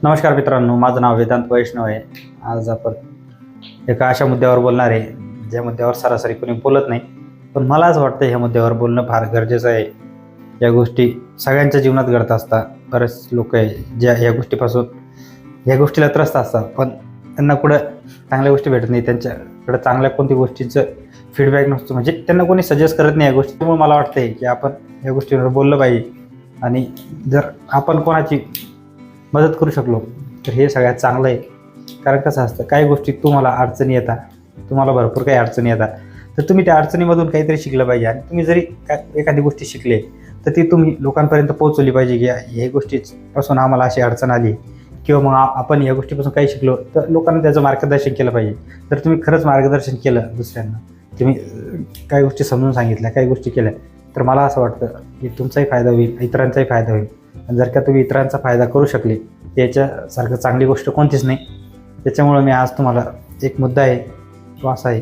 नमस्कार मित्रांनो, माझं नाव वेदांत वैष्णव आहे. आज आपण एका अशा मुद्द्यावर बोलणार आहे ज्या मुद्द्यावर सरासरी कोणी बोलत नाही, पण मला असं वाटतं ह्या मुद्द्यावर बोलणं फार गरजेचं आहे. या गोष्टी सगळ्यांच्या जीवनात घडत असतात. बरेच लोक आहे ज्या या गोष्टीला त्रस्त असतात, पण त्यांना कुठं चांगल्या गोष्टी भेटत नाही, त्यांच्याकडं चांगल्या कोणत्या गोष्टींचं फीडबॅक नसतो, म्हणजे त्यांना कोणी सजेस्ट करत नाही या गोष्टी. त्यामुळे मला वाटतं की आपण या गोष्टीवर बोललं पाहिजे आणि जर आपण कोणाची मदत करू शकलो तर हे सगळ्यात चांगलं आहे. कारण कसं असतं, काही गोष्टी तुम्हाला अडचणी येतात, तुम्हाला भरपूर काही अडचणी येतात, तर तुम्ही त्या अडचणीमधून काहीतरी शिकलं पाहिजे. आणि तुम्ही जरी एखादी गोष्टी शिकले तर ती तुम्ही लोकांपर्यंत पोहोचवली पाहिजे की ह्या गोष्टीपासून आम्हाला अशी अडचण आली, किंवा मग आपण या गोष्टीपासून काही शिकलो तर लोकांना त्याचं मार्गदर्शन केलं पाहिजे. तर तुम्ही खरंच मार्गदर्शन केलं दुसऱ्यांना, तुम्ही काही गोष्टी समजून सांगितल्या, काही गोष्टी केल्या, तर मला असं वाटतं की तुमचाही फायदा होईल, इतरांचाही फायदा होईल. आणि जर का तुम्ही इतरांचा फायदा करू शकले याच्यासारखं चांगली गोष्ट कोणतीच नाही. त्याच्यामुळं मी आज तुम्हाला एक मुद्दा आहे तो असा आहे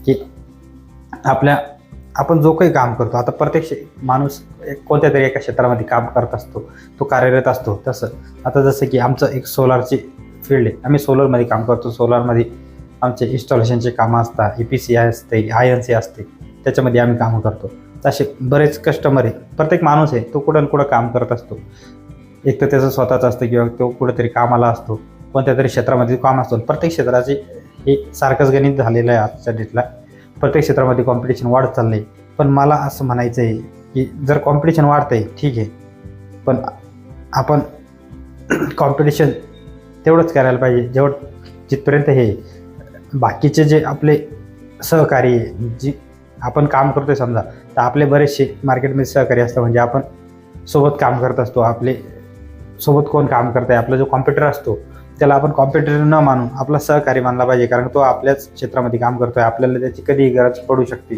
की आपण जो काही काम करतो, आता प्रत्येक माणूस कोणत्या तरी एका क्षेत्रामध्ये काम करत असतो, तो कार्यरत असतो. तसं आता जसं की आमचं एक सोलारची फील्ड आहे, आम्ही सोलरमध्ये काम करतो. सोलारमध्ये आमचे इन्स्टॉलेशनचे कामं असतात, EPC असते, INC असते, त्याच्यामध्ये आम्ही कामं करतो. असे बरेच कस्टमर आहे. प्रत्येक माणूस आहे तो कुठं कुठं काम करत असतो. एक तर त्याचं स्वतःचं असतं किंवा तो कुठंतरी कामाला असतो, कोणत्या तरी क्षेत्रामध्ये काम असतो. प्रत्येक क्षेत्राचे हे सारखंच गणित झालेलं आहे आजच्या डेटला. प्रत्येक क्षेत्रामध्ये कॉम्पिटिशन वाढत चाललं आहे. पण मला असं म्हणायचं आहे की जर कॉम्पिटिशन वाढतं आहे ठीक आहे, पण आपण कॉम्पिटिशन तेवढंच करायला पाहिजे जिथपर्यंत हे बाकीचे जे आपले सहकारी जी आपण काम करतोय समजा, तर आपले बरेचसे मार्केटमध्ये सहकारी असतात. म्हणजे आपण सोबत काम करत असतो, आपले सोबत कोण काम करत आहे, आपला जो कॉम्प्युटर असतो त्याला आपण कॉम्प्युटर न मानून आपला सहकारी मानला पाहिजे. कारण तो आपल्याच क्षेत्रामध्ये काम करतो आहे, आपल्याला त्याची कधीही गरज पडू शकते.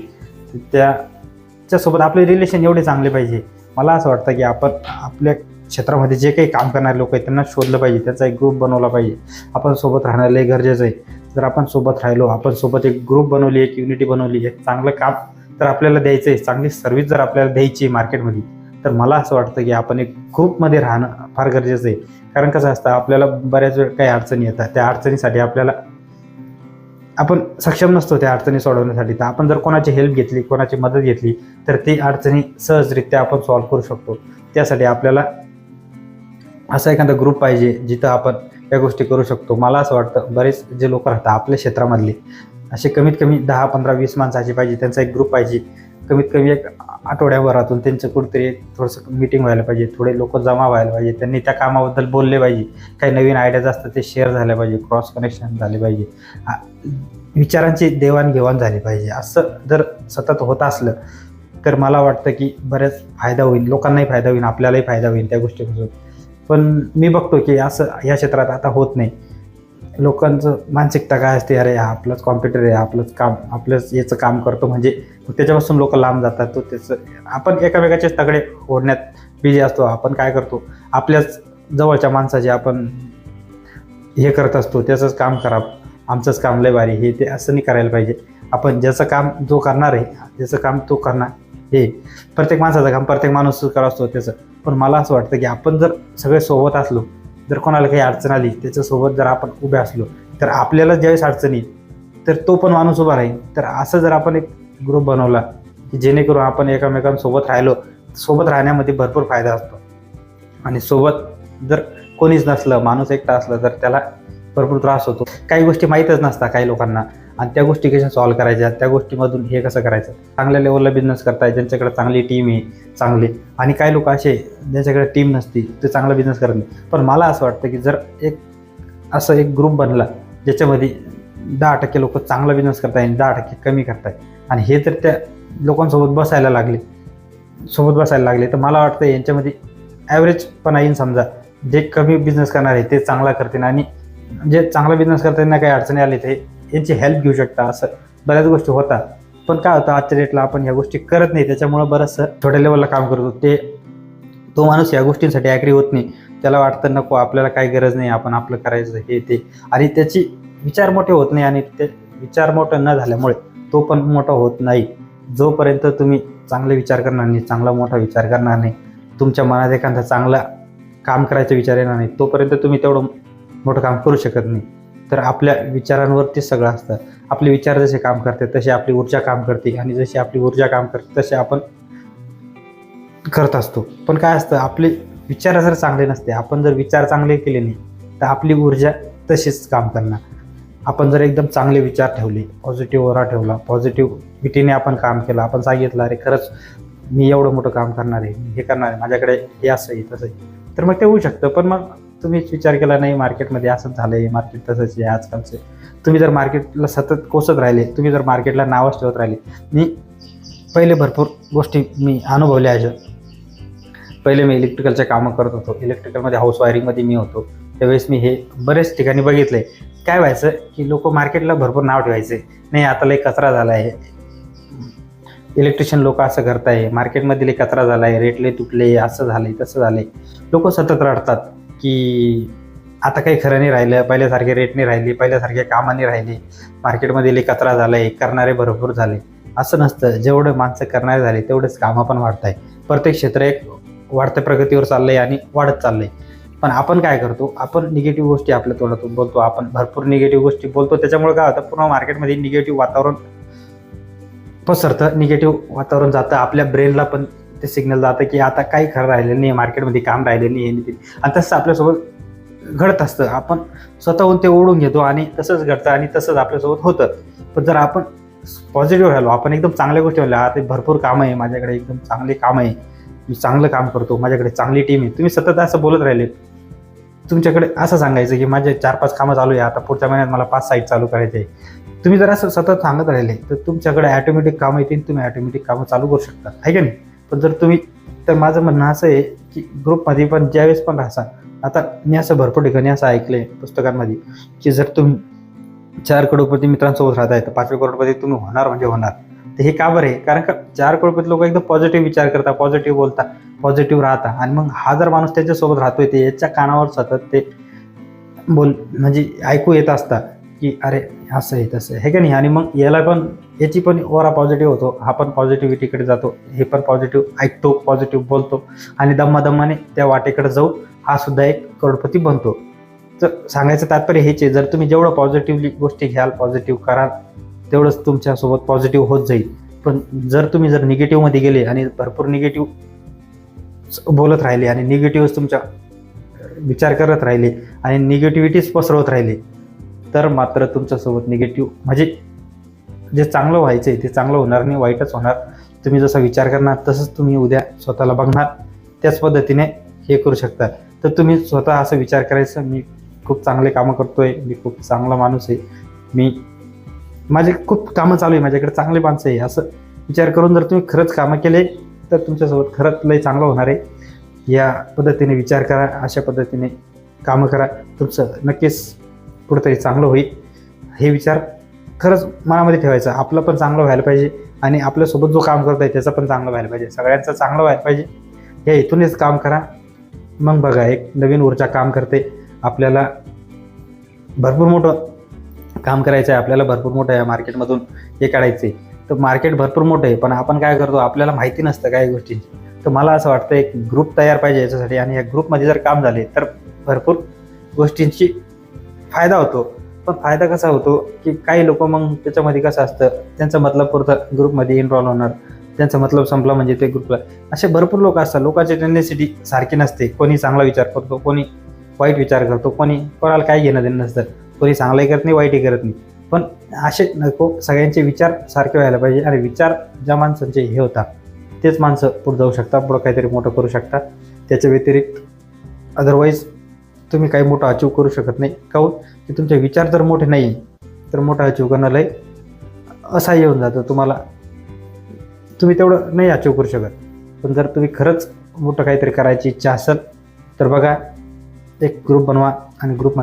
त्याच्यासोबत आपले रिलेशन एवढे चांगले पाहिजे. मला असं वाटतं की आपण आपल्या क्षेत्रामध्ये जे काही काम करणारे लोक आहेत त्यांना शोधलं पाहिजे, त्यांचा एक ग्रुप बनवला पाहिजे. आपण सोबत राहणं लय गरजेचं आहे. जर आपण सोबत राहिलो, आपण सोबत एक ग्रुप बनवली, एक युनिटी बनवली, एक चांगलं काम जर आपल्याला द्यायचं आहे, चांगली सर्व्हिस जर आपल्याला द्यायची आहे मार्केटमध्ये, तर मला असं वाटतं की आपण एक ग्रुपमध्ये राहणं फार गरजेचं आहे. कारण कसं असतं, आपल्याला बऱ्याच वेळ काही अडचणी येतात, त्या अडचणीसाठी आपण सक्षम नसतो त्या अडचणी सोडवण्यासाठी. तर आपण जर कोणाची हेल्प घेतली, कोणाची मदत घेतली, तर ती अडचणी सहजरित्या आपण सॉल्व्ह करू शकतो. त्यासाठी आपल्याला असा एखादा ग्रुप पाहिजे जिथं आपण या गोष्टी करू शकतो. मला असं वाटतं बरेच जे लोक राहतात आपल्या क्षेत्रामधले, असे कमीत कमी 10, 15, 20 माणसाची पाहिजे, त्यांचा एक ग्रुप पाहिजे. कमीत कमी एक आठवड्याभरातून त्यांचं कुठेतरी थोडंसं मीटिंग व्हायला पाहिजे, थोडे लोक जमा व्हायला पाहिजे, त्यांनी त्या कामाबद्दल बोलले पाहिजे, काही नवीन आयडियाज असतात ते शेअर झाले पाहिजे, क्रॉस कनेक्शन झाले पाहिजे, विचारांची देवाणघेवाण झाली पाहिजे. असं जर सतत होत असलं तर मला वाटतं की बऱ्याच फायदा होईल, लोकांनाही फायदा होईल, आपल्यालाही फायदा होईल त्या गोष्टीपासून. पण मी बघतो की असं या क्षेत्रात आता होत नाही. लोकांचं मानसिकता काय असते, अरे हा आपलंच कॉम्प्युटर आहे, आपलंच याचं काम करतो, म्हणजे त्याच्यापासून लोक लांब जातात. तो त्याचं आपण एकामेकाचेच तगडे ओढण्यात बिझी असतो. आपण काय करतो, आपल्याच जवळच्या माणसाचे आपण हे करत असतो, त्याचंच काम करा, आमचंच काम लय भारी, हे ते असं नाही करायला पाहिजे. आपण ज्याचं काम जो करणार आहे, ज्याचं काम तो करणार, हे प्रत्येक माणसाचं काम प्रत्येक माणूस करत असतो त्याचं. पण मला असं वाटतं की आपण जर सगळे सोबत असलो, जर कोणाला काही अडचण आली त्याच्यासोबत जर आपण उभे असलो, तर आपल्याला ज्यावेळेस अडचण येईल तर तो पण माणूस उभा राहील. तर असं जर आपण एक ग्रुप बनवला की जेणेकरून आपण एकमेकांसोबत राहिलो, सोबत राहण्यामध्ये भरपूर फायदा असतो. आणि सोबत जर कोणीच नसलं, माणूस एकटा असला, तर त्याला भरपूर त्रास होतो. काही गोष्टी माहीतच नसतात काही लोकांना, आणि त्या गोष्टी कशा सॉल्व्ह करायच्या, त्या गोष्टीमधून हे कसं करायचं. चांगल्या लेवलला बिझनेस करताय ज्यांच्याकडे चांगली टीम आहे चांगली, आणि काही लोक असे ज्यांच्याकडे टीम नसती ते चांगला बिझनेस करत नाही. पण मला असं वाटतं की जर असं एक ग्रुप बनला ज्याच्यामध्ये 10% लोक चांगला बिझनेस करताय आणि 10% कमी करताय, आणि हे जर त्या लोकांसोबत बसायला लागले, तर मला वाटतं यांच्यामध्ये ॲव्हरेजपणा येईन. समजा जे कमी बिझनेस करणार आहे ते चांगला करतील, आणि जे चांगला बिझनेस करताना काही अडचणी आली ते यांची हेल्प घेऊ शकता. असं बऱ्याच गोष्टी होतात. पण काय होतं, आजच्या डेटला आपण ह्या गोष्टी करत नाही, त्याच्यामुळं बरंचसं छोट्या लेवलला काम करतो. तो माणूस या गोष्टींसाठी ॲग्री होत नाही. त्याला वाटतं नको, आपल्याला काही गरज नाही, आपण आपलं करायचं हे ते, आणि त्याची विचार मोठे होत नाही. आणि ते विचार मोठं न झाल्यामुळे तो पण मोठा होत नाही. जोपर्यंत तुम्ही चांगले विचार करणार नाही, चांगला मोठा विचार करणार नाही, तुमच्या मनात एखादा चांगला काम करायचा विचार येणार नाही तोपर्यंत तुम्ही तेवढं मोठं काम करू शकत नाही. तर आपल्या विचारांवरती सगळं असतं. आपले विचार जसे काम करते तसे आपली ऊर्जा काम करते, आणि जशी आपली ऊर्जा काम करते तसे आपण करत असतो. पण काय असतं, आपले विचार जर चांगले नसते, आपण जर विचार चांगले केले नाही तर आपली ऊर्जा तशीच काम करणार. आपण जर एकदम चांगले विचार ठेवले, पॉझिटिव्ह ओरा ठेवला, पॉझिटिव्हिटीने आपण काम केलं, आपण सांगितलं अरे खरंच मी एवढं मोठं काम करणार आहे, हे करणार आहे, माझ्याकडे हे असं आहे तसं आहे, तर मग ते होऊ शकतं. पण मग तुम्हीच विचार केला नाही मार्केटमध्ये असंच झालं आहे, मार्केट तसंच आहे आजकालचे, तुम्ही जर मार्केटला सतत कोसत राहिले, तुम्ही जर मार्केटला नावच ठेवत राहिले. मी पहिले भरपूर गोष्टी मी अनुभवल्या अशा. पहिले मी इलेक्ट्रिकलचे कामं करत होतो, इलेक्ट्रिकलमध्ये हाऊस वायरिंगमध्ये मी होतो. त्यावेळेस मी हे बरेच ठिकाणी बघितलंय. काय व्हायचं की लोक मार्केटला भरपूर नाव ठेवायचे, नाही आता लय कचरा झाला आहे, इलेक्ट्रिशियन लोक असं करताय, मार्केटमध्ये लय कचरा झाला आहे, रेट लय तुटले, असं झालंय तसं झालंय. लोक सतत रडतात की आता काही खरं नाही राहिलं, पहिल्यासारखे रेट नाही राहिले, पहिल्यासारखे कामं नाही राहिले, मार्केटमध्ये लय कचरा झाला आहे, करणारे भरपूर झाले. असं नसतं. जेवढं माणसं करणारे झाले तेवढेच कामं पण वाढत आहे. प्रत्येक क्षेत्र एक वाढत्या प्रगतीवर चाललंय आणि वाढत चाललंय. पण आपण काय करतो, आपण निगेटिव्ह गोष्टी आपल्या तोंडातून बोलतो, आपण भरपूर निगेटिव्ह गोष्टी बोलतो. त्याच्यामुळे काय होतं, पूर्ण मार्केटमध्ये निगेटिव्ह वातावरण पसरतं, निगेटिव्ह वातावरण जातं. आपल्या ब्रेनला पण ते सिग्नल जातं की आता काही खरं राहिलं नाही, मार्केटमध्ये काम राहिलं नाही, हे नाही. आणि तसं आपल्यासोबत घडत असतं. आपण स्वतःहून ते ओढून घेतो आणि तसंच घडतं आणि तसंच आपल्यासोबत होतं. पण जर आपण पॉझिटिव्ह राहिलो, आपण एकदम चांगल्या गोष्टी बोलल्या, आता भरपूर कामं आहे माझ्याकडे, एकदम चांगले काम आहे, मी चांगलं काम करतो, माझ्याकडे चांगली टीम आहे, तुम्ही सतत असं बोलत राहिले. तुमच्याकडे असं सांगायचं की माझे 4-5 कामं चालू आहे, आता पुढच्या महिन्यात मला 5 साईट चालू करायचे आहे. तुम्ही जर असं सतत सांगत राहिले तर तुमच्याकडे ॲटोमॅटिक कामं येतील, तुम्ही ॲटोमॅटिक कामं चालू करू शकता, आहे का नाही. पण जर तुम्ही, तर माझं म्हणणं असं आहे की ग्रुपमध्ये पण ज्यावेळेस पण राहता, आता मी असं भरपूर ठिकाणी असं ऐकलं आहे पुस्तकांमध्ये की जर तुम्ही 4 करोडपती मित्रांसोबत राहताय तर 5वे करोडपती तुम्ही होणार म्हणजे होणार. तर हे का बरं आहे, कारण का 4 करोडपती लोक एकदम पॉझिटिव्ह विचार करतात, पॉझिटिव्ह बोलतात, पॉझिटिव्ह राहता. आणि मग हा जर माणूस त्याच्यासोबत राहतोय ते याच्या कानावर सतत ते म्हणजे ऐकू येत असतात की अरे असं आहे तसं आहे का नाही. आणि मग याला पण याची पण ओरा पॉझिटिव्ह होतो, हा पण पॉझिटिव्हिटीकडे जातो, हे पण पॉझिटिव्ह ऐकतो, पॉझिटिव्ह बोलतो, आणि दम्मादम्माने त्या वाटेकडे जाऊ हा सुद्धा एक करोडपती बनतो. तर सांगायचं तात्पर्य हेच आहे, जर तुम्ही जेवढं पॉझिटिव्हली गोष्टी घ्याल, पॉझिटिव्ह कराल, तेवढंच तुमच्यासोबत पॉझिटिव्ह होत जाईल. पण जर तुम्ही निगेटिव्हमध्ये गेले आणि भरपूर निगेटिव्ह बोलत राहिले आणि निगेटिव्ह तुमच्या विचार करत राहिले आणि निगेटिव्हिटीच पसरवत राहिले, तर मात्र तुमच्यासोबत निगेटिव्ह म्हणजे जे चांगलं व्हायचं आहे ते चांगलं होणार नाही, वाईटच होणार. तुम्ही जसा विचार करणार तसंच तुम्ही उद्या स्वतःला बघणार, त्याच पद्धतीने हे करू शकता. तर तुम्ही स्वतः असं विचार करायचं, मी खूप चांगले कामं करतोय, मी खूप चांगला माणूस आहे, माझे खूप कामं चालू आहे, माझ्याकडे चांगले माणसं आहे, असं विचार करून जर तुम्ही खरंच कामं केले तर तुमच्यासोबत खरंच लय चांगलं होणार आहे. या पद्धतीने विचार करा, अशा पद्धतीने कामं करा, तुमचं नक्कीच कुठंतरी चांगलं होईल. हे विचार खरंच मनामध्ये ठेवायचा, आपलं पण चांगलं व्हायला पाहिजे आणि आपल्यासोबत जो काम करत आहे त्याचं पण चांगलं व्हायला पाहिजे, सगळ्यांचं चांगलं व्हायला पाहिजे. या इथूनच काम करा. मग बघा एक नवीन ऊर्जा काम करते. आपल्याला भरपूर मोठं काम करायचं आहे, आपल्याला भरपूर मोठं या मार्केटमधून हे काढायचं आहे. तर मार्केट भरपूर मोठं आहे, पण आपण काय करतो, आपल्याला माहिती नसतं काही गोष्टी. तर मला असं वाटतं एक ग्रुप तयार पाहिजे याच्यासाठी, आणि या ग्रुपमध्ये जर काम झाले तर भरपूर गोष्टींची फायदा होतो. पण फायदा कसा होतो की काही लोक मग त्याच्यामध्ये कसं असतं, त्यांचा मतलब पुरतं ग्रुपमध्ये इन्व्हॉल्व होणार, त्यांचा मतलब संपला म्हणजे ते ग्रुपला. असे भरपूर लोक असतात, लोकांची टेंडन्सी सारखी नसते. कोणी चांगला विचार करतो, कोणी वाईट विचार करतो, कोणाला काही घेणं देणं नसतं, कोणी चांगलंही करत नाही, वाईटही करत नाही. पण असे नको, सगळ्यांचे विचार सारखे व्हायला पाहिजे. आणि विचार ज्या माणसांचे हे होतात तेच माणसं पुढे जाऊ शकतात, पुढं काहीतरी मोठं करू शकतात. त्याच्या व्यतिरिक्त अदरवाईज तुम्ही काही मोठं अचीव करू शकत नाही. काहून की तुमचे विचार जर मोठे नाही तर मोठं अचीव करणं लय असहाय्य येऊन जातं तुम्हाला, तुम्ही तेवढं नाही अचीव करू शकत. पण जर तुम्ही खरंच मोठं काहीतरी करायची इच्छा असेल तर बघा, एक ग्रुप बनवा आणि ग्रुप